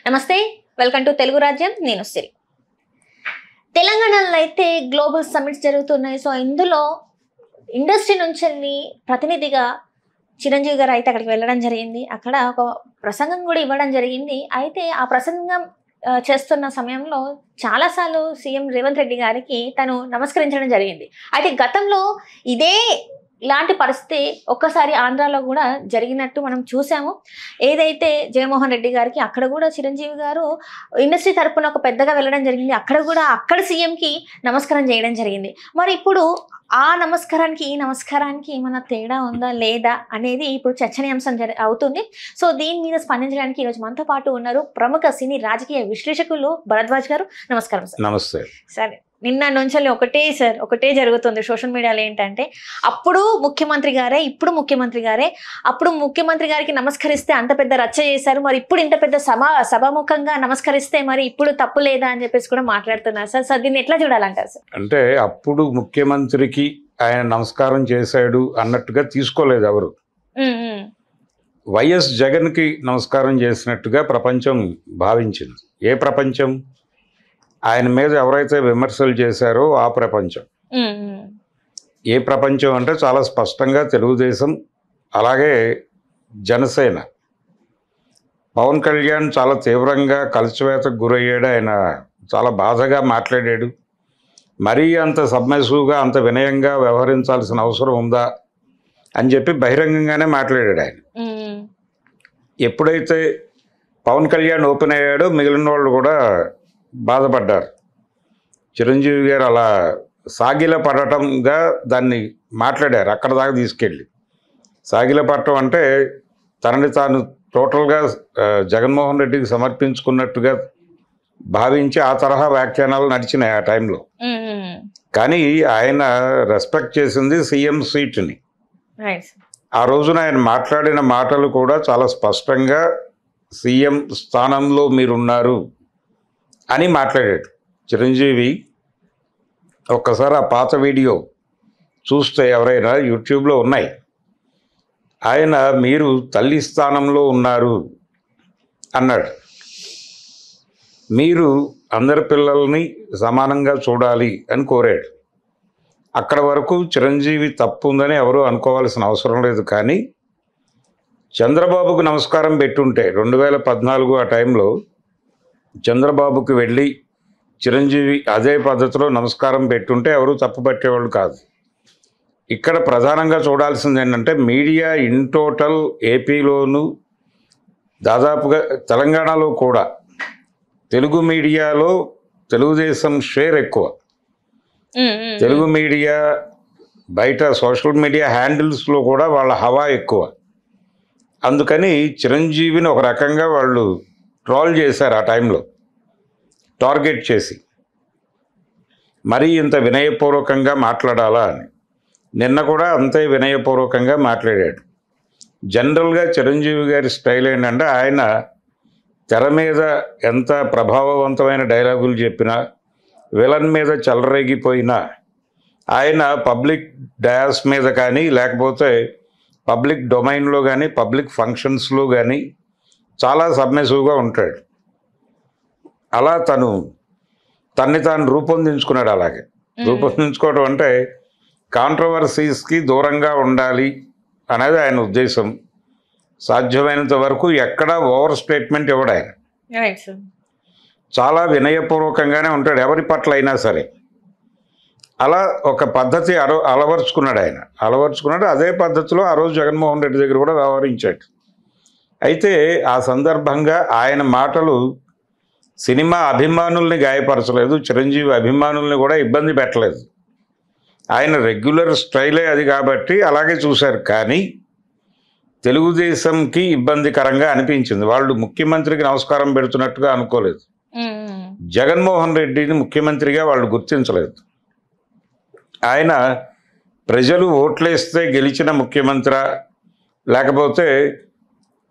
నమస్తే, welcome to Telugu రాజ్యం. నేను సిరి. తెలంగాణలో అయితే గ్లోబల్ సమ్మిట్స్ జరుగుతున్నాయి. సో ఇందులో ఇండస్ట్రీ నుంచి ప్రతినిధిగా చిరంజీవి గారు అయితే అక్కడికి వెళ్ళడం జరిగింది. అక్కడ ఒక ప్రసంగం కూడా ఇవ్వడం జరిగింది. అయితే ఆ ప్రసంగం చేస్తున్న సమయంలో చాలాసార్లు సీఎం రేవంత్ రెడ్డి గారికి తను నమస్కరించడం జరిగింది. అయితే గతంలో ఇలాంటి పరిస్థితి ఒక్కసారి ఆంధ్రాలో కూడా జరిగినట్టు మనం చూసాము. ఏదైతే జగన్మోహన్ రెడ్డి గారికి అక్కడ కూడా చిరంజీవి గారు ఇండస్ట్రీ తరపున ఒక పెద్దగా వెళ్ళడం జరిగింది. అక్కడ కూడా అక్కడ సీఎంకి నమస్కారం చేయడం జరిగింది. మరి ఇప్పుడు ఆ నమస్కారానికి ఈ నమస్కారానికి ఏమైనా తేడా ఉందా లేదా అనేది ఇప్పుడు చర్చనీయాంశం అవుతుంది. సో దీని మీద స్పందించడానికి ఈరోజు మనతో పాటు ఉన్నారు ప్రముఖ సినీ రాజకీయ విశ్లేషకులు భరద్వాజ్ గారు. నమస్కారం సార్. నమస్తే. సరే, నిన్న నుంచి ఒకటే జరుగుతుంది సోషల్ మీడియాలో. ఏంటంటే అప్పుడు ముఖ్యమంత్రి గారే, ఇప్పుడు ముఖ్యమంత్రి గారే. అప్పుడు ముఖ్యమంత్రి గారికి నమస్కరిస్తే అంత పెద్ద రచ్చ చేశారు, మరి ఇప్పుడు ఇంత పెద్ద సభాముఖంగా నమస్కరిస్తే మరి ఇప్పుడు తప్పు లేదా అని చెప్పేసి కూడా మాట్లాడుతున్నారు సార్. సార్ దీన్ని ఎట్లా చూడాలంటారు సార్? అంటే అప్పుడు ముఖ్యమంత్రికి ఆయన నమస్కారం చేశాడు అన్నట్టుగా తీసుకోలేదు ఎవరు. వైఎస్ జగన్కి నమస్కారం చేసినట్టుగా ప్రపంచం భావించింది. ఏ ప్రపంచం? ఆయన మీద ఎవరైతే విమర్శలు చేశారో ఆ ప్రపంచం. ఏ ప్రపంచం అంటే చాలా స్పష్టంగా తెలుగుదేశం, అలాగే జనసేన. పవన్ కళ్యాణ్ చాలా తీవ్రంగా కలిసివేతకు గురయ్యాడు. ఆయన చాలా బాధగా మాట్లాడాడు. మరీ అంత సబ్మిసివ్గా అంత వినయంగా వ్యవహరించాల్సిన అవసరం ఉందా అని చెప్పి బహిరంగంగానే మాట్లాడాడు ఆయన. ఎప్పుడైతే పవన్ కళ్యాణ్ ఓపెన్ అయ్యాడో మిగిలిన వాళ్ళు కూడా బాధపడ్డారు. చిరంజీవి గారు అలా సాగిల పడటంగా దాన్ని మాట్లాడారు. అక్కడ దాకా తీసుకెళ్ళి సాగిల పడటం అంటే తనని తాను టోటల్గా జగన్మోహన్ రెడ్డికి సమర్పించుకున్నట్టుగా భావించి ఆ తరహా వ్యాఖ్యానాలు నడిచినాయి ఆ టైంలో. కానీ ఆయన రెస్పెక్ట్ చేసింది సీఎం సీట్ని. ఆ రోజున ఆయన మాట్లాడిన మాటలు కూడా చాలా స్పష్టంగా సీఎం స్థానంలో మీరున్నారు అని మాట్లాడాడు చిరంజీవి. ఒక్కసారి ఆ పాత వీడియో చూస్తే ఎవరైనా యూట్యూబ్లో ఉన్నాయి. ఆయన మీరు తల్లి స్థానంలో ఉన్నారు అన్నాడు. మీరు అందరి పిల్లల్ని సమానంగా చూడాలి అని కోరాడు. అక్కడ వరకు చిరంజీవి తప్పు ఉందని ఎవరూ అనుకోవాల్సిన అవసరం లేదు. కానీ చంద్రబాబుకు నమస్కారం పెట్టుంటే 2014 ఆ టైంలో చంద్రబాబుకి వెళ్ళి చిరంజీవి అదే పద్ధతిలో నమస్కారం పెట్టుంటే ఎవరు తప్పు పట్టేవాళ్ళు కాదు. ఇక్కడ ప్రధానంగా చూడాల్సింది ఏంటంటే మీడియా ఇన్ టోటల్ ఏపీలోను దాదాపుగా తెలంగాణలో కూడా తెలుగు మీడియాలో తెలుగుదేశం షేర్ ఎక్కువ. తెలుగు మీడియా బయట సోషల్ మీడియా హ్యాండిల్స్లో కూడా వాళ్ళ హవా ఎక్కువ. అందుకని చిరంజీవిని ఒక రకంగా వాళ్ళు ట్రోల్ చేశారు ఆ టైంలో, టార్గెట్ చేసి. మరీ ఇంత వినయపూర్వకంగా మాట్లాడాలా అని. నిన్న కూడా అంతే వినయపూర్వకంగా మాట్లాడాడు. జనరల్గా చిరంజీవి గారి స్టైల్ ఏంటంటే ఆయన తెర మీద ఎంత ప్రభావవంతమైన డైలాగులు చెప్పినా, విలన్ మీద చెలరేగిపోయినా, ఆయన పబ్లిక్ డయాస్ మీద కానీ లేకపోతే పబ్లిక్ డొమైన్లో కానీ పబ్లిక్ ఫంక్షన్స్లో కానీ చాలా సబ్మిసివ్గా ఉంటాడు. అలా తన్ని తాను రూపొందించుకున్నాడు. అలాగే రూపొందించుకోవడం అంటే కాంట్రవర్సీస్కి దూరంగా ఉండాలి అనేది ఆయన ఉద్దేశం. సాధ్యమైనంత వరకు ఎక్కడ ఓవర్ స్టేట్మెంట్ ఇవ్వడు ఆయన. చాలా వినయపూర్వకంగానే ఉంటాడు ఎవరి పట్ల అయినా సరే. అలా ఒక పద్ధతి అలవర్చుకున్నాడు. అదే పద్ధతిలో ఆ రోజు జగన్మోహన్ రెడ్డి దగ్గర కూడా వ్యవహరించాడు. అయితే ఆ సందర్భంగా ఆయన మాటలు సినిమా అభిమానుల్ని గాయపరచలేదు, చిరంజీవి అభిమానుల్ని కూడా ఇబ్బంది పెట్టలేదు. ఆయన రెగ్యులర్ స్టైలే అది కాబట్టి అలాగే చూశారు. కానీ తెలుగుదేశంకి ఇబ్బందికరంగా అనిపించింది. వాళ్ళు ముఖ్యమంత్రికి నమస్కారం పెడుతున్నట్టుగా అనుకోలేదు. జగన్మోహన్ రెడ్డిని ముఖ్యమంత్రిగా వాళ్ళు గుర్తించలేదు. ఆయన ప్రజలు ఓట్లేస్తే గెలిచిన ముఖ్యమంత్రి, లేకపోతే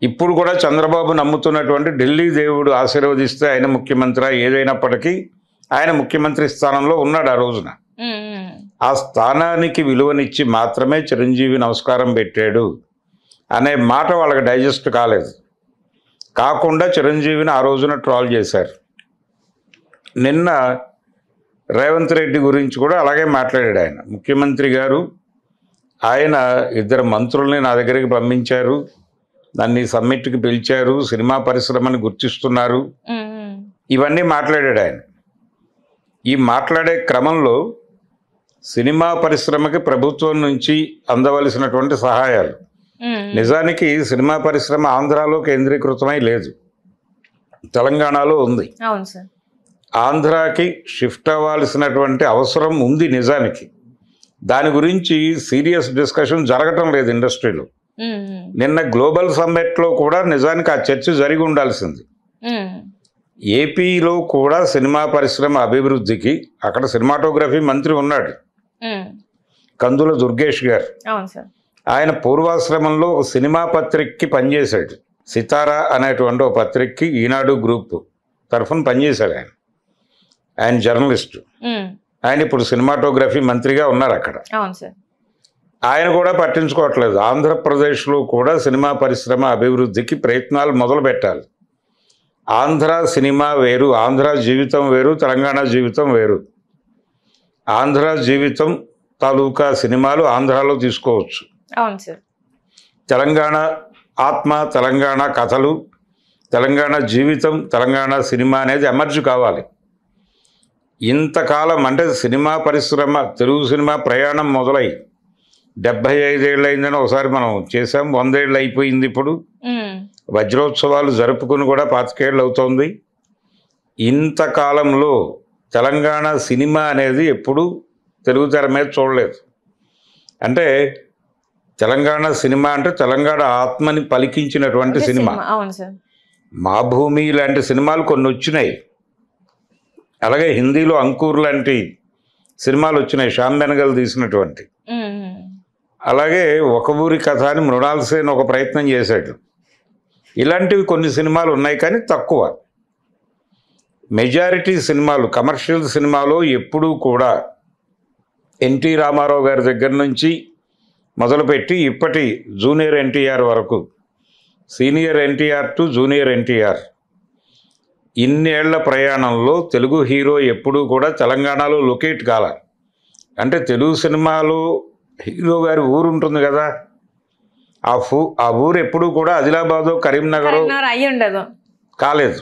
ఇప్పుడు కూడా చంద్రబాబు నమ్ముతున్నటువంటి ఢిల్లీ దేవుడు ఆశీర్వదిస్తే ఆయన ముఖ్యమంత్రి, ఏదైనప్పటికీ ఆయన ముఖ్యమంత్రి స్థానంలో ఉన్నాడు ఆ రోజున. ఆ స్థానానికి విలువనిచ్చి మాత్రమే చిరంజీవి నమస్కారం పెట్టాడు అనే మాట వాళ్ళకి డైజెస్ట్ కాలేదు. కాకుండా చిరంజీవిని ఆ రోజున ట్రాల్ చేశారు. నిన్న రేవంత్ రెడ్డి గురించి కూడా అలాగే మాట్లాడాడు ఆయన. ముఖ్యమంత్రి గారు ఆయన 2 మంత్రుల్ని నా దగ్గరికి పంపించారు, నన్ను ఈ సమ్మిట్కి పిలిచారు, సినిమా పరిశ్రమని గుర్తిస్తున్నారు, ఇవన్నీ మాట్లాడాడు ఆయన. ఈ మాట్లాడే క్రమంలో సినిమా పరిశ్రమకి ప్రభుత్వం నుంచి అందవలసినటువంటి సహాయాలు, నిజానికి సినిమా పరిశ్రమ ఆంధ్రాలో కేంద్రీకృతమై లేదు, తెలంగాణలో ఉంది. అవును సార్. ఆంధ్రాకి షిఫ్ట్ అవ్వాల్సినటువంటి అవసరం ఉంది నిజానికి. దాని గురించి సీరియస్ డిస్కషన్ జరగటం లేదు ఇండస్ట్రీలో. నిన్న గ్లోబల్ సమ్మిట్లో కూడా నిజానికి ఆ చర్చ జరిగి ఉండాల్సింది. ఏపీలో కూడా సినిమా పరిశ్రమ అభివృద్ధికి అక్కడ సినిమాటోగ్రఫీ మంత్రి ఉన్నాడు, కందుల దుర్గేష్ గారు. ఆయన పూర్వాశ్రమంలో ఒక సినిమా పత్రికకి పనిచేశాడు. సితారా అనేటువంటి ఒక పత్రికకి ఈనాడు గ్రూప్ తరఫున పనిచేశాడు ఆయన. ఆయన జర్నలిస్టు. ఆయన ఇప్పుడు సినిమాటోగ్రఫీ మంత్రిగా ఉన్నారు అక్కడ. ఆయన కూడా పట్టించుకోవట్లేదు. ఆంధ్రప్రదేశ్లో కూడా సినిమా పరిశ్రమ అభివృద్ధికి ప్రయత్నాలు మొదలు పెట్టాలి. ఆంధ్ర సినిమా వేరు, ఆంధ్ర జీవితం వేరు, తెలంగాణ జీవితం వేరు. ఆంధ్ర జీవితం తాలూకా సినిమాలు ఆంధ్రాలో తీసుకోవచ్చు. తెలంగాణ ఆత్మ, తెలంగాణ కథలు, తెలంగాణ జీవితం, తెలంగాణ సినిమా అనేది ఎమర్జ్ కావాలి. ఇంతకాలం అంటే సినిమా పరిశ్రమ, తెలుగు సినిమా ప్రయాణం మొదలై 75 ఏళ్ళు అయిందని ఒకసారి మనం చేసాం, 100 ఏళ్ళు అయిపోయింది. ఇప్పుడు వజ్రోత్సవాలు జరుపుకుని కూడా 25 ఏళ్ళు అవుతోంది. ఇంతకాలంలో తెలంగాణ సినిమా అనేది ఎప్పుడు తెలుగు తెర మీద చూడలేదు. అంటే తెలంగాణ సినిమా అంటే తెలంగాణ ఆత్మని పలికించినటువంటి సినిమా. మా భూమి లాంటి సినిమాలు కొన్ని వచ్చినాయి. అలాగే హిందీలో అంకుర్ లాంటి సినిమాలు వచ్చినాయి, శ్యామ్ బెనగల్ తీసినటువంటి. అలాగే ఒక ఊరి కథ అని మృణాల్ సేన్ ఒక ప్రయత్నం చేశాడు. ఇలాంటివి కొన్ని సినిమాలు ఉన్నాయి, కానీ తక్కువ. మెజారిటీ సినిమాలు, కమర్షియల్ సినిమాలో ఎప్పుడూ కూడా ఎన్టీ రామారావు గారి దగ్గర నుంచి మొదలుపెట్టి ఇప్పటి జూనియర్ ఎన్టీఆర్ వరకు, senior NTR to junior NTR, ఇన్నేళ్ల ప్రయాణంలో తెలుగు హీరో ఎప్పుడూ కూడా తెలంగాణలో లొకేట్ కాల. అంటే తెలుగు సినిమాలో హీరో గారి ఊరు ఉంటుంది కదా, ఆ ఊరు ఎప్పుడూ కూడా ఆదిలాబాదు, కరీంనగర్ అయ్యి ఉండదు, కాలేదు.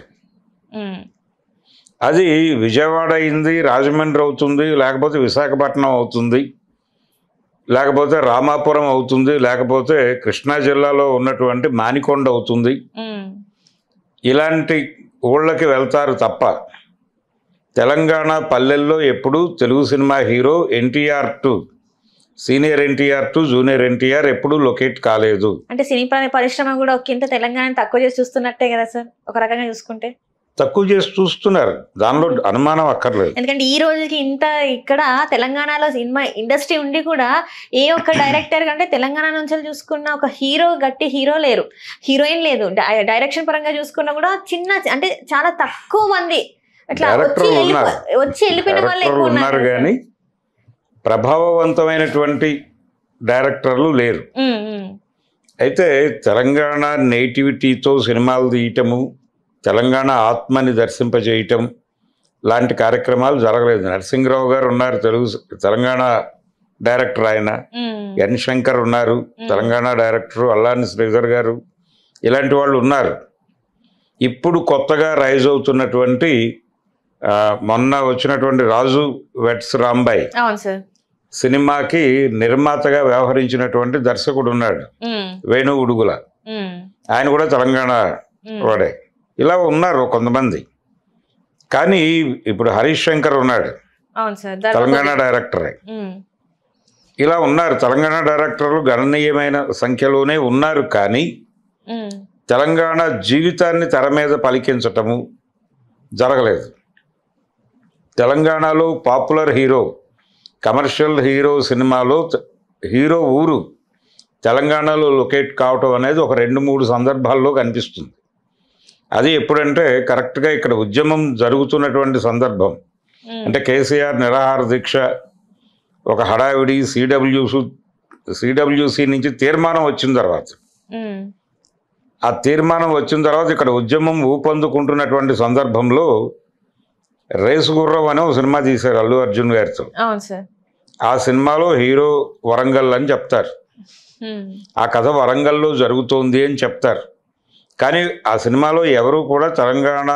అది విజయవాడ అయింది, రాజమండ్రి అవుతుంది, లేకపోతే విశాఖపట్నం అవుతుంది, లేకపోతే రామాపురం అవుతుంది, లేకపోతే కృష్ణా జిల్లాలో ఉన్నటువంటి మానికొండ అవుతుంది. ఇలాంటి ఊళ్ళకి వెళ్తారు తప్ప తెలంగాణ పల్లెల్లో ఎప్పుడు Telugu cinema hero NTR to senior NTR to junior NTR ఎప్పుడు లొకేట్ కాలేదు. అంటే సినీ పరిశ్రమ కూడా ఒకంత తెలంగాణ తక్కువ చేసి చూస్తున్నట్టే కదా సార్, ఒక రకంగా చూసుకుంటే తక్కువ చేసి చూస్తున్నారు, దానిలో అనుమానం అక్కర్లేదు. ఎందుకంటే ఈ రోజుకి ఇంత ఇక్కడ తెలంగాణలో సినిమా ఇండస్ట్రీ ఉండి కూడా ఏ ఒక్క డైరెక్టర్ కంటే తెలంగాణ నుంచి చూసుకున్న ఒక హీరో, గట్టి హీరో లేరు, హీరోయిన్ లేదు. డైరెక్షన్ పరంగా చూసుకున్నా కూడా చిన్న, అంటే చాలా తక్కువ మంది అట్లా వచ్చి వెళ్ళిపోయిన వాళ్ళు ఎక్కువ ఉన్నారు, కానీ ప్రభావవంతమైనటువంటి డైరెక్టర్లు లేరు. అయితే తెలంగాణ నేటివిటీతో సినిమాలు తీయటము, తెలంగాణ ఆత్మని దర్శింపజేయటం లాంటి కార్యక్రమాలు జరగలేదు. నరసింహరావు గారు ఉన్నారు, తెలంగాణ డైరెక్టర్. ఆయన ఎన్ శంకర్ ఉన్నారు, తెలంగాణ డైరెక్టర్. అల్లాని శ్రీధర్ గారు, ఇలాంటి వాళ్ళు ఉన్నారు. ఇప్పుడు కొత్తగా రైజ్ అవుతున్నటువంటి మొన్న వచ్చినటువంటి రాజు వెట్స్ రాంబాయ్ సినిమాకి నిర్మాతగా వ్యవహరించినటువంటి దర్శకుడు ఉన్నాడు, వేణు ఉడుగుల. ఆయన కూడా తెలంగాణ వాడే. ఇలా ఉన్నారు కొంతమంది. కానీ ఇప్పుడు హరీష్ శంకర్ ఉన్నాడు, తెలంగాణ డైరెక్టరే. ఇలా ఉన్నారు తెలంగాణ డైరెక్టర్లు, గణనీయమైన సంఖ్యలోనే ఉన్నారు. కానీ తెలంగాణ జీవితాన్ని తెర మీద పలికించటము జరగలేదు. తెలంగాణలో పాపులర్ హీరో, కమర్షియల్ హీరో సినిమాలో హీరో ఊరు తెలంగాణలో లొకేట్ కావటం అనేది ఒక 2-3 సందర్భాల్లో కనిపిస్తుంది. అది ఎప్పుడంటే కరెక్ట్గా ఇక్కడ ఉద్యమం జరుగుతున్నటువంటి సందర్భం. అంటే కేసీఆర్ నిరాహార దీక్ష, ఒక హడావిడి, సిడబ్ల్యూసి నుంచి తీర్మానం వచ్చిన తర్వాత ఆ తీర్మానం వచ్చిన తర్వాత ఇక్కడ ఉద్యమం ఊపందుకుంటున్నటువంటి సందర్భంలో రేసు గుర్రం అనే ఒక సినిమా తీశారు అల్లు అర్జున్ గారితో. అవును సార్. ఆ సినిమాలో హీరో వరంగల్ అని చెప్తారు, ఆ కథ వరంగల్లో జరుగుతోంది అని చెప్తారు. కానీ ఆ సినిమాలో ఎవరు కూడా తెలంగాణ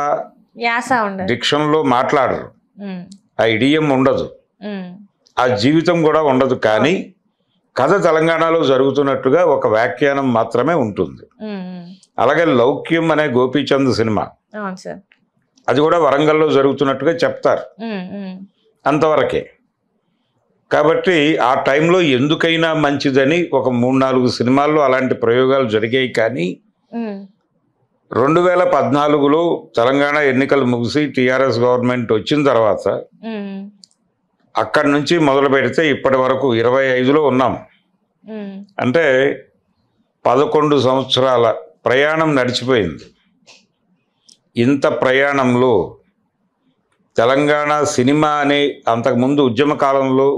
డిక్షన్లో మాట్లాడరు, ఆ ఇడియం ఉండదు, ఆ జీవితం కూడా ఉండదు. కానీ కథ తెలంగాణలో జరుగుతున్నట్టుగా ఒక వ్యాఖ్యానం మాత్రమే ఉంటుంది. అలాగే లౌక్యం అనే గోపీచంద్ సినిమా, అది కూడా వరంగల్లో జరుగుతున్నట్టుగా చెప్తారు, అంతవరకే. కాబట్టి ఆ టైంలో ఎందుకైనా మంచిదని ఒక 3-4 సినిమాల్లో అలాంటి ప్రయోగాలు జరిగాయి. కానీ 2014లో తెలంగాణ ఎన్నికలు ముగిసి టీఆర్ఎస్ గవర్నమెంట్ వచ్చిన తర్వాత అక్కడి నుంచి మొదలు పెడితే ఇప్పటి వరకు 25లో ఉన్నాం. అంటే 11 సంవత్సరాల ప్రయాణం నడిచిపోయింది. ఇంత ప్రయాణంలో తెలంగాణ సినిమా అనే అంతకుముందు ఉద్యమ కాలంలో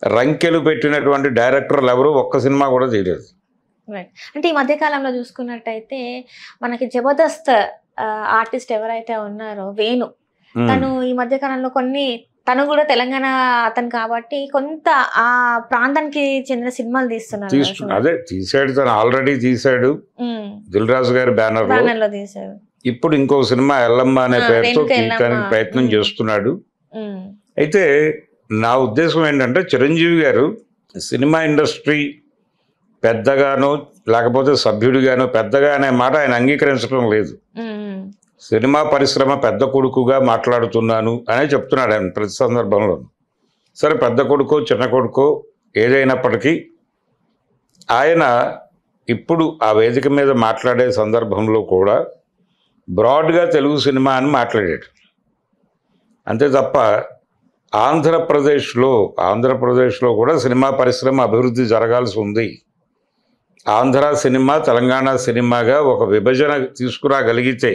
రంకెలు పెట్టినటువంటి డైరెక్టర్లు ఎవరు ఒక్క సినిమా కూడా చేయలేదు. అంటే ఈ మధ్య కాలంలో చూసుకున్నట్టయితే మనకి జబర్దస్త్ ఆర్టిస్ట్ ఎవరైతే ఉన్నారో వేణు, తను ఈ మధ్య కాలంలో తను కూడా తెలంగాణ అతను కాబట్టి కొంత ఆ ప్రాంతానికి చెందిన సినిమాలు తీస్తున్నారు. అదే తీసాడు, తను ఆల్రెడీ తీసాడు దిల్ రాజు గారి బ్యానర్ లో తీసాడు. ఇప్పుడు ఇంకో సినిమా ఎల్లమ్మ అనే పేరుతో తీయడానికి ప్రయత్నం చేస్తున్నాడు. అయితే నా ఉద్దేశం ఏంటంటే చిరంజీవి గారు సినిమా ఇండస్ట్రీ పెద్దగానో లేకపోతే సభ్యుడిగానో పెద్దగా అనే మాట ఆయన అంగీకరించడం లేదు. సినిమా పరిశ్రమ పెద్ద కొడుకుగా మాట్లాడుతున్నాను అనే చెప్తున్నాడు ఆయన ప్రతి సందర్భంలో. సరే, పెద్ద కొడుకో చిన్న కొడుకో ఏదైనప్పటికీ ఆయన ఇప్పుడు ఆ వేదిక మీద మాట్లాడే సందర్భంలో కూడా బ్రాడ్గా తెలుగు సినిమా అని మాట్లాడాడు. అంతే తప్ప ఆంధ్రప్రదేశ్లో కూడా సినిమా పరిశ్రమ అభివృద్ధి జరగాల్సి ఉంది. ఆంధ్ర సినిమా తెలంగాణ సినిమాగా ఒక విభజన తీసుకురాగలిగితే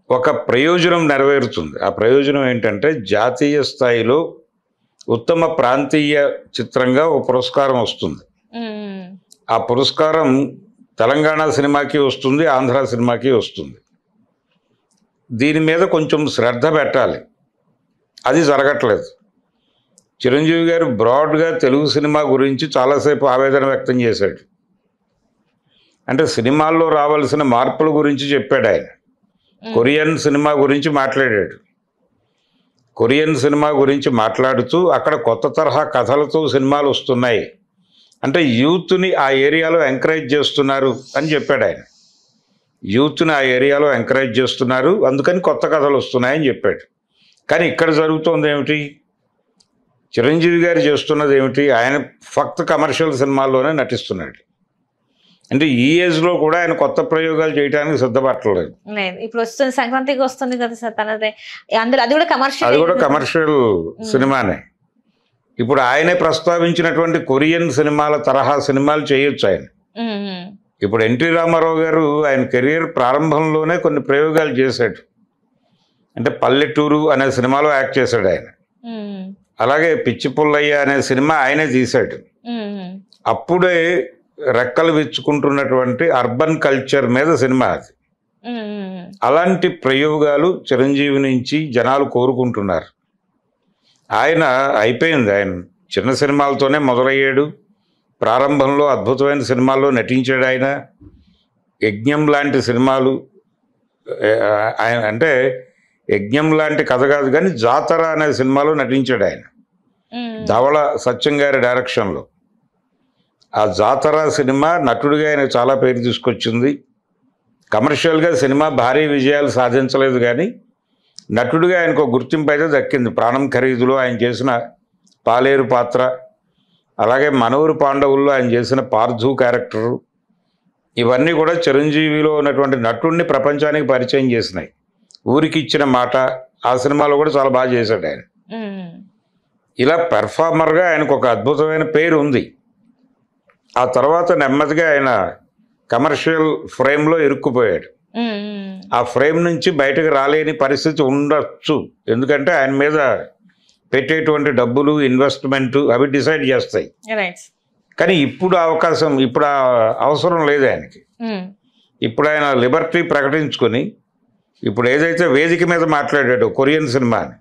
ఒక ప్రయోజనం నెరవేరుతుంది. ఆ ప్రయోజనం ఏంటంటే జాతీయ స్థాయిలో ఉత్తమ ప్రాంతీయ చిత్రంగా ఒక పురస్కారం వస్తుంది. ఆ పురస్కారం తెలంగాణ సినిమాకి వస్తుంది, ఆంధ్ర సినిమాకి వస్తుంది. దీని మీద కొంచెం శ్రద్ధ పెట్టాలి, అది జరగట్లేదు. చిరంజీవి గారు బ్రాడ్గా తెలుగు సినిమా గురించి చాలాసేపు ఆవేదన వ్యక్తం చేశాడు. అంటే సినిమాల్లో రావాల్సిన మార్పుల గురించి చెప్పాడు ఆయన. కొరియన్ సినిమా గురించి మాట్లాడాడు. కొరియన్ సినిమా గురించి మాట్లాడుతూ అక్కడ కొత్త తరహా కథలతో సినిమాలు వస్తున్నాయి, అంటే యూత్ని ఆ ఏరియాలో ఎంకరేజ్ చేస్తున్నారు అని చెప్పాడు ఆయన. యూత్ని ఆ ఏరియాలో ఎంకరేజ్ చేస్తున్నారు, అందుకని కొత్త కథలు వస్తున్నాయని చెప్పాడు. కానీ ఇక్కడ జరుగుతోంది ఏమిటి? చిరంజీవి గారు చేస్తున్నది ఏమిటి? ఆయన ఫక్త్ కమర్షియల్ సినిమాల్లోనే నటిస్తున్నాడు. అంటే ఈ ఏజ్లో కూడా ఆయన కొత్త ప్రయోగాలు చేయడానికి సిద్ధపడలేదు. ఇప్పుడు వస్తుంది, సంక్రాంతికి వస్తుంది కదా సార్ తనదే, అందులో అది కూడా కమర్షియల్ సినిమానే. ఇప్పుడు ఆయనే ప్రస్తావించినటువంటి కొరియన్ సినిమాల తరహా సినిమాలు చేయొచ్చు ఆయన. ఇప్పుడు ఎన్టీ రామారావు గారు ఆయన కెరీర్ ప్రారంభంలోనే కొన్ని ప్రయోగాలు చేశాడు. అంటే పల్లెటూరు అనే సినిమాలో యాక్ట్ చేశాడు ఆయన. అలాగే పిచ్చి పుల్లయ్య అనే సినిమా ఆయనే తీశాడు. అప్పుడే రెక్కలు విచ్చుకుంటున్నటువంటి అర్బన్ కల్చర్ మీద సినిమా అది. అలాంటి ప్రయోగాలు చిరంజీవి నుంచి జనాలు కోరుకుంటున్నారు. ఆయన అయిపోయింది, ఆయన చిన్న సినిమాలతోనే మొదలయ్యాడు. ప్రారంభంలో అద్భుతమైన సినిమాల్లో నటించాడు ఆయన. యజ్ఞం లాంటి సినిమాలు, ఆయన అంటే యజ్ఞం లాంటి కథ కాదు కానీ జాతర అనే సినిమాలో నటించాడు ఆయన, ధవళ సత్యం గారి డైరెక్షన్లో. ఆ జాతర సినిమా నటుడిగా ఆయన చాలా పేరు తీసుకొచ్చింది. కమర్షియల్గా సినిమా భారీ విజయాలు సాధించలేదు కానీ నటుడిగా ఆయనకు గుర్తింపు అయితే దక్కింది. ప్రాణం ఖరీదులో ఆయన చేసిన పాలేరు పాత్ర, అలాగే మనూరు పాండవుల్లో ఆయన చేసిన పార్థు క్యారెక్టరు, ఇవన్నీ కూడా చిరంజీవిలో ఉన్నటువంటి నటుడిని ప్రపంచానికి పరిచయం చేసినాయి. ఊరికి ఇచ్చిన మాట ఆ సినిమాలో కూడా చాలా బాగా చేశాడు ఆయన. ఇలా పెర్ఫార్మర్గా ఆయనకు ఒక అద్భుతమైన పేరు ఉంది. ఆ తర్వాత నెమ్మదిగా ఆయన కమర్షియల్ ఫ్రేమ్లో ఇరుక్కుపోయాడు. ఆ ఫ్రేమ్ నుంచి బయటకు రాలేని పరిస్థితి ఉండొచ్చు, ఎందుకంటే ఆయన మీద పెట్టేటువంటి డబ్బులు, ఇన్వెస్ట్మెంట్ అవి డిసైడ్ చేస్తాయి. కానీ ఇప్పుడు అవకాశం, ఇప్పుడు అవసరం లేదు ఆయనకి. ఇప్పుడు ఆయన లిబర్టీ ప్రకటించుకొని ఇప్పుడు ఏదైతే వేదిక మీద మాట్లాడాడో కొరియన్ సినిమా అని,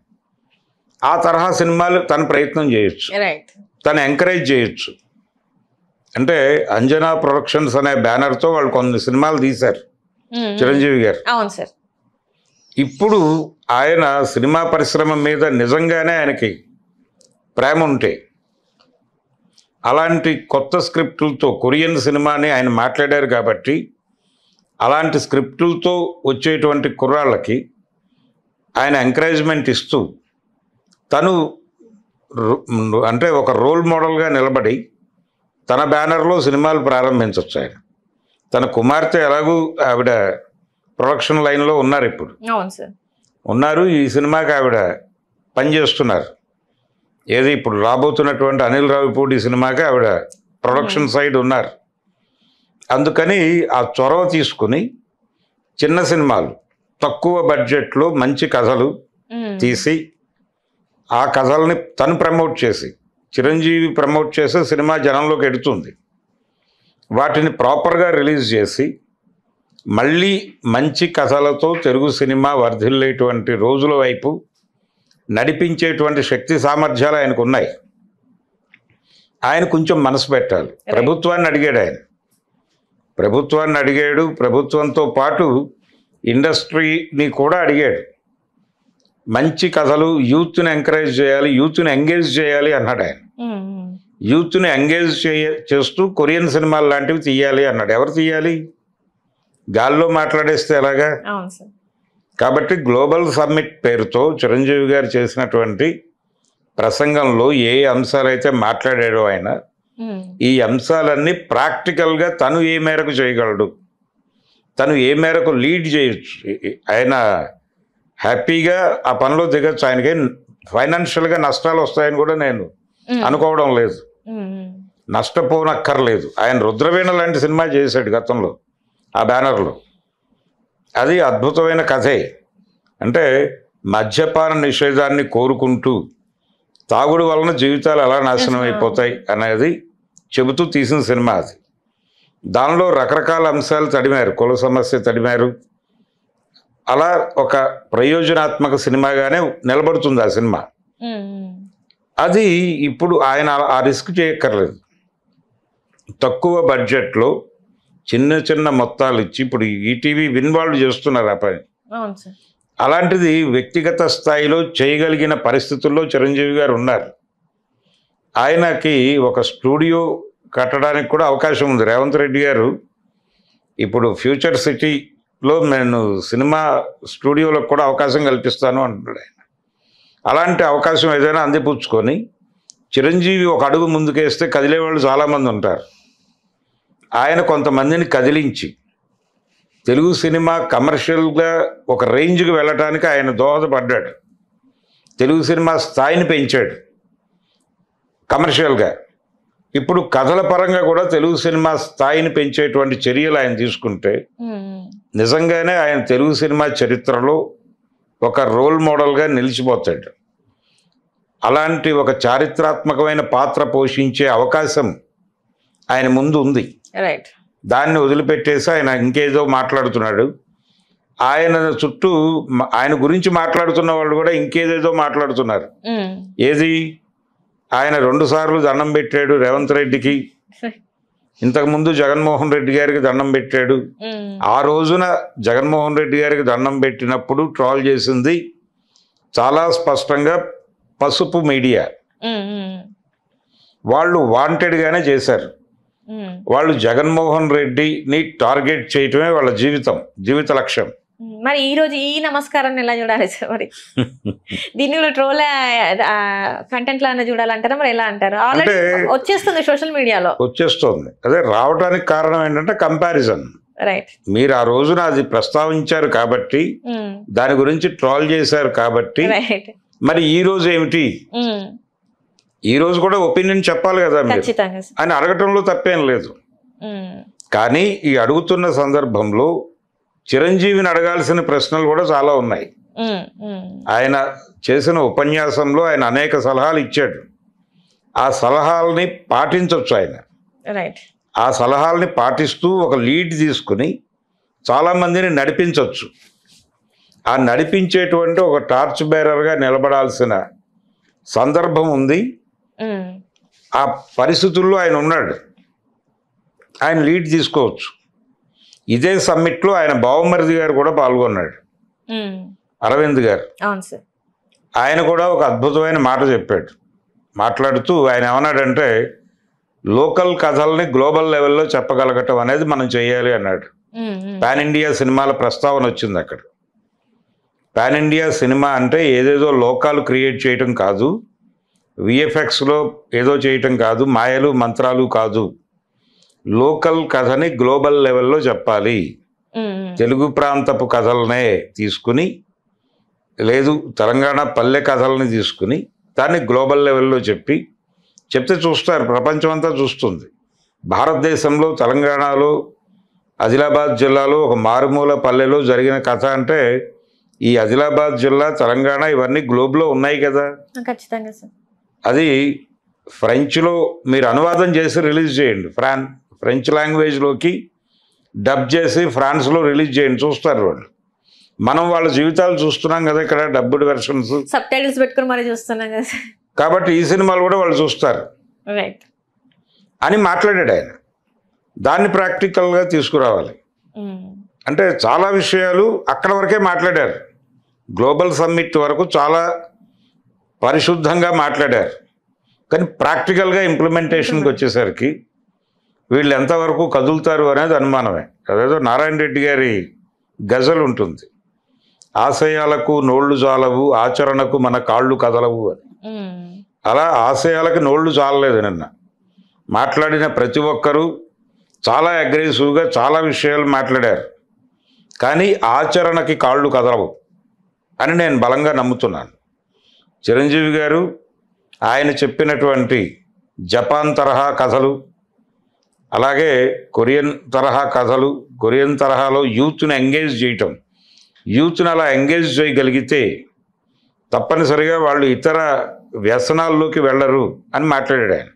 ఆ తరహా సినిమాలు తను ప్రయత్నం చేయొచ్చు, తను ఎంకరేజ్ చేయొచ్చు. అంటే అంజనా ప్రొడక్షన్స్ అనే బ్యానర్తో వాళ్ళు కొన్ని సినిమాలు తీశారు చిరంజీవి గారు. అవును సార్. ఇప్పుడు ఆయన సినిమా పరిశ్రమ మీద నిజంగానే ఆయనకి ప్రేమ ఉంటే అలాంటి కొత్త స్క్రిప్టులతో కొరియన్ సినిమాని ఆయన మాట్లాడారు కాబట్టి అలాంటి స్క్రిప్టులతో వచ్చేటువంటి కుర్రాళ్ళకి ఆయన ఎంకరేజ్మెంట్ ఇస్తూ తను అంటే ఒక రోల్ మోడల్గా నిలబడి తన బ్యానర్లో సినిమాలు ప్రారంభించవచ్చు. ఆయన తన కుమార్తె ఎలాగూ ఆవిడ ప్రొడక్షన్ లైన్లో ఉన్నారు, ఇప్పుడు ఉన్నారు. ఈ సినిమాకి ఆవిడ పనిచేస్తున్నారు. ఏది ఇప్పుడు రాబోతున్నటువంటి అనిల్ రావిపూడి సినిమాకి ఆవిడ ప్రొడక్షన్ సైడ్ ఉన్నారు. అందుకని ఆ చొరవ తీసుకుని చిన్న సినిమాలు తక్కువ బడ్జెట్లో మంచి కథలు తీసి ఆ కథల్ని తను ప్రమోట్ చేసి, చిరంజీవి ప్రమోట్ చేసి సినిమా జనంలోకి ఎడుతుంది. వాటిని ప్రాపర్గా రిలీజ్ చేసి మళ్ళీ మంచి కథలతో తెలుగు సినిమా వర్ధిల్లేటువంటి రోజుల వైపు నడిపించేటువంటి శక్తి సామర్థ్యాలు ఆయనకు ఉన్నాయి. ఆయన కొంచెం మనసు పెట్టాలి. ప్రభుత్వాన్ని అడిగాడు, ఆయన ప్రభుత్వాన్ని అడిగాడు, ప్రభుత్వంతో పాటు ఇండస్ట్రీని కూడా అడిగాడు. మంచి కథలు, యూత్ని ఎంకరేజ్ చేయాలి, యూత్ని ఎంగేజ్ చేయాలి అన్నాడు ఆయన. యూత్ని ఎంగేజ్ చేస్తూ కొరియన్ సినిమాలు లాంటివి తీయాలి అన్నాడు. ఎవరు తీయాలి? గాల్లో మాట్లాడేస్తే ఎలాగా? కాబట్టి గ్లోబల్ సమ్మిట్ పేరుతో చిరంజీవి గారు చేసినటువంటి ప్రసంగంలో ఏ అంశాలైతే మాట్లాడాడో ఆయన, ఈ అంశాలన్నీ ప్రాక్టికల్గా తను ఏ మేరకు చేయగలడు, తను ఏ మేరకు లీడ్ చేయొచ్చు, ఆయన హ్యాపీగా ఆ పనిలో దిగచ్చు. ఆయనకి ఫైనాన్షియల్గా నష్టాలు వస్తాయని కూడా నేను అనుకోవడం లేదు, నష్టపోనక్కర్లేదు. ఆయన రుద్రవీణ లాంటి సినిమా చేశాడు గతంలో ఆ బ్యానర్లో, అది అద్భుతమైన కథే. అంటే మద్యపాన నిషేధాన్ని కోరుకుంటూ తాగుడు వలన జీవితాలు ఎలా నాశనం అయిపోతాయి అనేది చెబుతూ తీసిన సినిమా అది. దానిలో రకరకాల అంశాలు తడిమారు, కుల సమస్య తడిమారు. అలా ఒక ప్రయోజనాత్మక సినిమాగానే నిలబడుతుంది ఆ సినిమా. అది ఇప్పుడు ఆయన ఆ రిస్క్ చేయక్కర్లేదు. తక్కువ బడ్జెట్లో చిన్న చిన్న మొత్తాలు ఇచ్చి, ఇప్పుడు ఈటీవీ విన్ వాళ్ళు చేస్తున్నారు ఆ పని. అలాంటిది వ్యక్తిగత స్థాయిలో చేయగలిగిన పరిస్థితుల్లో చిరంజీవి గారు ఉన్నారు. ఆయనకి ఒక స్టూడియో కట్టడానికి కూడా అవకాశం ఉంది. రేవంత్ రెడ్డి గారు ఇప్పుడు ఫ్యూచర్ సిటీలో నేను సినిమా స్టూడియోలకు కూడా అవకాశం కల్పిస్తాను అంటున్నాడు ఆయన. అలాంటి అవకాశం ఏదైనా అందిపుచ్చుకొని చిరంజీవి ఒక అడుగు ముందుకేస్తే కదిలే వాళ్ళు చాలామంది ఉంటారు. ఆయన కొంతమందిని కదిలించి తెలుగు సినిమా కమర్షియల్గా ఒక రేంజ్కి వెళ్ళటానికి ఆయన దోహదపడ్డాడు. తెలుగు సినిమా స్థాయిని పెంచాడు కమర్షియల్గా. ఇప్పుడు కథల పరంగా కూడా తెలుగు సినిమా స్థాయిని పెంచేటువంటి చర్యలు ఆయన తీసుకుంటే నిజంగానే ఆయన తెలుగు సినిమా చరిత్రలో ఒక రోల్ మోడల్గా నిలిచిపోతాడు. అలాంటి ఒక చారిత్రాత్మకమైన పాత్ర పోషించే అవకాశం ఆయన ముందు ఉంది. దాన్ని వదిలిపెట్టేసి ఆయన ఇంకేదో మాట్లాడుతున్నాడు. ఆయన చుట్టూ ఆయన గురించి మాట్లాడుతున్న వాళ్ళు కూడా ఇంకేదేదో మాట్లాడుతున్నారు. ఏది? ఆయన 2 సార్లు దండం పెట్టాడు రేవంత్ రెడ్డికి, ఇంతకుముందు జగన్మోహన్ రెడ్డి గారికి దండం పెట్టాడు. ఆ రోజున జగన్మోహన్ రెడ్డి గారికి దండం పెట్టినప్పుడు ట్రాల్ చేసింది చాలా స్పష్టంగా పసుపు మీడియా. వాళ్ళు వాంటెడ్గానే చేశారు. వాళ్ళు జగన్మోహన్ రెడ్డిని టార్గెట్ చేయటమే వాళ్ళ జీవిత లక్ష్యం. మరి ఈ రోజు ఈ నమస్కారాన్ని ఎలా చూడాలి సార్? మరి దీన్ని కూడా ట్రోల్ కంటెంట్ లాగా చూడాలంటారా? మరి ఎలా అంటారు? ఆల్రెడీ వచ్చేస్తుంది సోషల్ మీడియాలో, వచ్చేస్తుంది. అదే రావడానికి కారణం ఏంటంటే కంపారిజన్. రైట్. మీరు ఆ రోజున అది ప్రస్తావించారు కాబట్టి, దాని గురించి ట్రోల్ చేశారు కాబట్టి, మరి ఈ రోజు ఏమిటి? ఈ రోజు కూడా ఒపీనియన్ చెప్పాలి కదా మీరు అని అడగటంలో తప్పేం లేదు. కానీ ఈ అడుగుతున్న సందర్భంలో చిరంజీవిని అడగాల్సిన ప్రశ్నలు కూడా చాలా ఉన్నాయి. ఆయన చేసిన ఉపన్యాసంలో ఆయన అనేక సలహాలు ఇచ్చాడు. ఆ సలహాలని పాటించవచ్చు ఆయన. ఆ సలహాలని పాటిస్తూ ఒక లీడ్ తీసుకుని చాలామందిని నడిపించవచ్చు. ఆ నడిపించేటువంటి ఒక టార్చ్ బేరర్గా నిలబడాల్సిన సందర్భం ఉంది. ఆ పరిస్థితుల్లో ఆయన ఉన్నాడు, ఆయన లీడ్ తీసుకోవచ్చు. ఇదే సమ్మిట్లో ఆయన బావమరిది గారు కూడా పాల్గొన్నాడు, అరవింద్ గారు. ఆయన కూడా ఒక అద్భుతమైన మాట చెప్పాడు. మాట్లాడుతూ ఆయన ఏమన్నాడంటే, లోకల్ కథల్ని గ్లోబల్ లెవెల్లో చెప్పగలగటం అనేది మనం చేయాలి అన్నాడు. పాన్ ఇండియా సినిమాల ప్రస్తావన వచ్చింది అక్కడ. పాన్ ఇండియా సినిమా అంటే ఏదేదో లోకాలు క్రియేట్ చేయటం కాదు, విఎఫ్ఎక్స్లో ఏదో చేయటం కాదు, మాయలు మంత్రాలు కాదు, లోకల్ కథని గ్లోబల్ లెవెల్లో చెప్పాలి. తెలుగు ప్రాంతపు కథలనే తీసుకుని, లేదు తెలంగాణ పల్లె కథల్ని తీసుకుని దాన్ని గ్లోబల్ లెవెల్లో చెప్తే చూస్తారు, ప్రపంచం అంతా చూస్తుంది. భారతదేశంలో తెలంగాణలో ఆదిలాబాద్ జిల్లాలో ఒక మారుమూల పల్లెలో జరిగిన కథ అంటే ఈ ఆదిలాబాద్ జిల్లా, తెలంగాణ ఇవన్నీ గ్లోబ్లో ఉన్నాయి కదా. ఖచ్చితంగా సార్. అది ఫ్రెంచ్లో మీరు అనువాదం చేసి రిలీజ్ చేయండి, ఫ్రెంచ్ లాంగ్వేజ్లోకి డబ్ చేసి ఫ్రాన్స్లో రిలీజ్ చేయండి, చూస్తారు వాళ్ళు. మనం వాళ్ళ జీవితాలు చూస్తున్నాం కదా ఇక్కడ, డబ్బుడ్ వెర్షన్స్, సబ్ టైటిల్స్ పెట్టుకుని మరి చూస్తున్నాం కదా. కాబట్టి ఈ సినిమాలు కూడా వాళ్ళు చూస్తారు అని మాట్లాడాడు ఆయన. దాన్ని ప్రాక్టికల్గా తీసుకురావాలి అంటే చాలా విషయాలు అక్కడ వరకే మాట్లాడారు. గ్లోబల్ సమ్మిట్ వరకు చాలా పరిశుద్ధంగా మాట్లాడారు, కానీ ప్రాక్టికల్గా ఇంప్లిమెంటేషన్కి వచ్చేసరికి వీళ్ళు ఎంతవరకు కదులుతారు అనేది అనుమానమే. అదేదో నారాయణ రెడ్డి గారి గజల్ ఉంటుంది, ఆశయాలకు నోళ్లు జాలవు, ఆచరణకు మన కాళ్ళు కదలవు అని. అలా ఆశయాలకు నోళ్లు జాలలేదు. నిన్న మాట్లాడిన ప్రతి ఒక్కరూ చాలా అగ్రెసివ్గా చాలా విషయాలు మాట్లాడారు, కానీ ఆచరణకి కాళ్ళు కదలవు అని నేను బలంగా నమ్ముతున్నాను. చిరంజీవి గారు ఆయన చెప్పినటువంటి జపాన్ తరహా కథలు, అలాగే కొరియన్ తరహా కథలు, కొరియన్ తరహాలో యూత్ని ఎంగేజ్ చేయటం, యూత్ని అలా ఎంగేజ్ చేయగలిగితే తప్పనిసరిగా వాళ్ళు ఇతర వ్యసనాల్లోకి వెళ్ళరు అని మాట్లాడాడు ఆయన.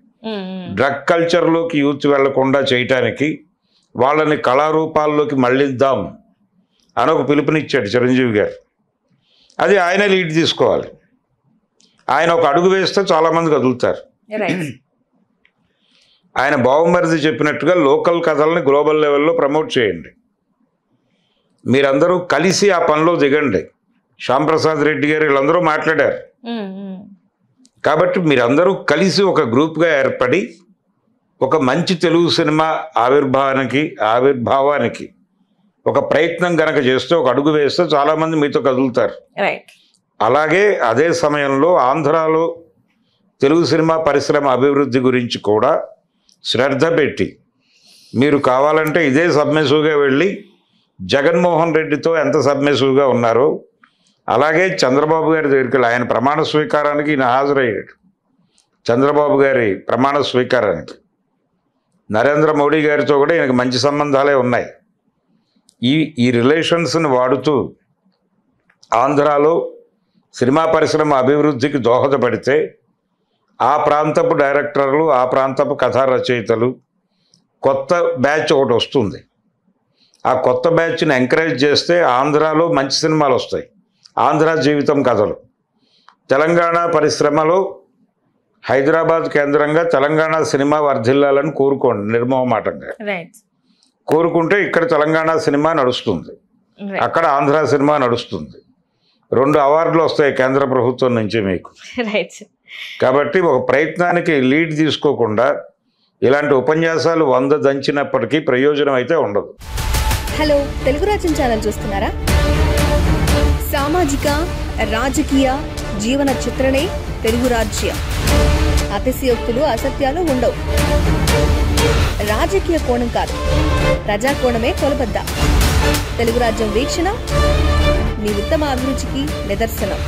డ్రగ్ కల్చర్లోకి యూత్ వెళ్లకుండా చేయటానికి వాళ్ళని కళారూపాల్లోకి మళ్ళిద్దాం అని ఒక పిలుపునిచ్చాడు చిరంజీవి గారు. అది ఆయనే లీడ్ తీసుకోవాలి. ఆయన ఒక అడుగు వేస్తే చాలామంది కదులుతారు. ఆయన బావమరిది చెప్పినట్టుగా లోకల్ కథల్ని గ్లోబల్ లెవెల్లో ప్రమోట్ చేయండి. మీరందరూ కలిసి ఆ పనిలో దిగండి. శ్యాంప్రసాద్ రెడ్డి గారు వీళ్ళందరూ మాట్లాడారు. కాబట్టి మీరందరూ కలిసి ఒక గ్రూప్గా ఏర్పడి ఒక మంచి తెలుగు సినిమా ఆవిర్భావానికి ఒక ప్రయత్నం గనక చేస్తే, ఒక అడుగు వేస్తే చాలామంది మీతో కదులుతారు. అలాగే అదే సమయంలో ఆంధ్రాలో తెలుగు సినిమా పరిశ్రమ అభివృద్ధి గురించి కూడా శ్రద్ధ పెట్టి మీరు కావాలంటే ఇదే సబ్మెసివ్గా వెళ్ళి జగన్మోహన్ రెడ్డితో ఎంత సబ్మెసివ్గా ఉన్నారో అలాగే చంద్రబాబు గారి దగ్గరికి ఆయన ప్రమాణ స్వీకారానికి ఈయన హాజరయ్యాడు. చంద్రబాబు గారి ప్రమాణ స్వీకారానికి నరేంద్ర మోడీ గారితో కూడా ఈయనకి మంచి సంబంధాలే ఉన్నాయి. ఈ రిలేషన్స్ని వాడుతూ ఆంధ్రాలో సినిమా పరిశ్రమ అభివృద్ధికి దోహదపడితే ఆ ప్రాంతపు డైరెక్టర్లు, ఆ ప్రాంతపు కథా రచయితలు కొత్త బ్యాచ్ ఒకటి వస్తుంది. ఆ కొత్త బ్యాచ్ని ఎంకరేజ్ చేస్తే ఆంధ్రాలో మంచి సినిమాలు వస్తాయి. ఆంధ్ర జీవితం కథలు. తెలంగాణ పరిశ్రమలో హైదరాబాద్ కేంద్రంగా తెలంగాణ సినిమా వర్ధిల్లాలని కోరుకోండి నిర్మోహమాటంగా. కోరుకుంటే ఇక్కడ తెలంగాణ సినిమా నడుస్తుంది, అక్కడ ఆంధ్ర సినిమా నడుస్తుంది. 2 అవార్డులు వస్తాయి కేంద్ర ప్రభుత్వం నుంచి మీకు. కాబట్టి ఒక ప్రయత్నానికి లీడ్ తీసుకోకుండా ఇలాంటి ఉపన్యాసాలు 100 దంచినప్పటికీ ప్రయోజనం అయితే ఉండదు. హలో, తెలుగు రాజ్యం ఛానల్ చూస్తున్నారా? సామాజిక రాజకీయ జీవన చిత్రణే తెలుగు రాజ్యం. అతిశయోక్తులు, అసత్యాలు ఉండవు. రాజకీయ కోణం కాదు, ప్రజా కోణమే కొలబద్ద. తెలుగు రాజ్యం వీక్షణ మీ ఉత్తమ అభిరుచికి నిదర్శనం.